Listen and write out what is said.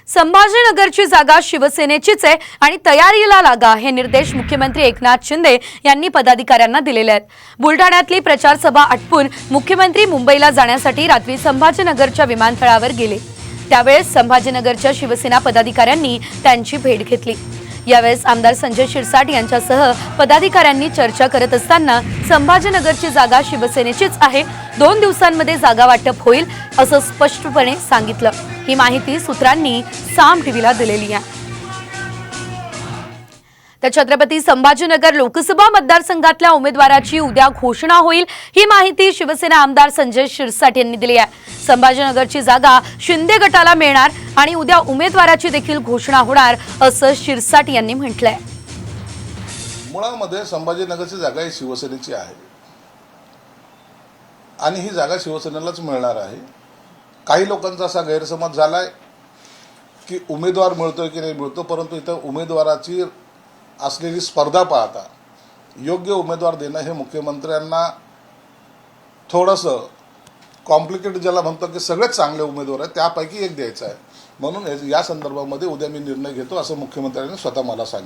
संभाजीनगरची जागा शिवसेनेचीच आहे आणि तयारीला लागा हे निर्देश मुख्यमंत्री एकनाथ शिंदे यांनी पदाधिकाऱ्यांना दिलेले आहेत। बुलढाण्यातली प्रचार सभा आटपून मुख्यमंत्री मुंबईला जाण्यासाठी रात्री संभाजीनगरच्या विमानतळावर गेले। त्यावेळेस संभाजीनगरच्या शिवसेना पदाधिकाऱ्यांनी त्यांची भेट घेतली। यावेळेस आमदार संजय शिरसाट यांच्यासह पदाधिकाऱ्यांनी चर्चा करत असताना संभाजीनगरची जागा शिवसेनेचीच आहे, 2 दिवसांमध्ये जागा वाटप होईल असं स्पष्टपणे सांगितलं। ही माहिती सूत्रांनी साम टीव्हीला दिलेली आहे। तर छत्रपती संभाजीनगर लोकसभा मतदारसंघातल्या उमेदवाराची उद्या घोषणा होईल, ही माहिती शिवसेना आमदार संजय शिरसाट यांनी दिली आहे। संभाजीनगरची जागा शिंदे गटाला मिळणार आणि उद्या उमेदवाराची देखील घोषणा होणार असं शिरसाट यांनी म्हटलंय। मुळामध्ये संभाजीनगरची जागा ही शिवसेनेची आहे आणि ही जागा शिवसेनेलाच मिळणार आहे। काही लोकांचा असा गैरसमज झालाय की उमेदवार मिळतोय की नाही मिळतो, परंतु इथं उमेदवाराची असलेली स्पर्धा पाहता योग्य उमेदवार देणं हे मुख्यमंत्र्यांना थोडंसं कॉम्प्लिकेटेड, ज्याला म्हणतो की सगळेच चांगले उमेदवार आहेत त्यापैकी एक द्यायचा आहे। म्हणून या संदर्भामध्ये उद्या मी निर्णय घेतो असं मुख्यमंत्र्यांनी स्वतः मला सांगितलं।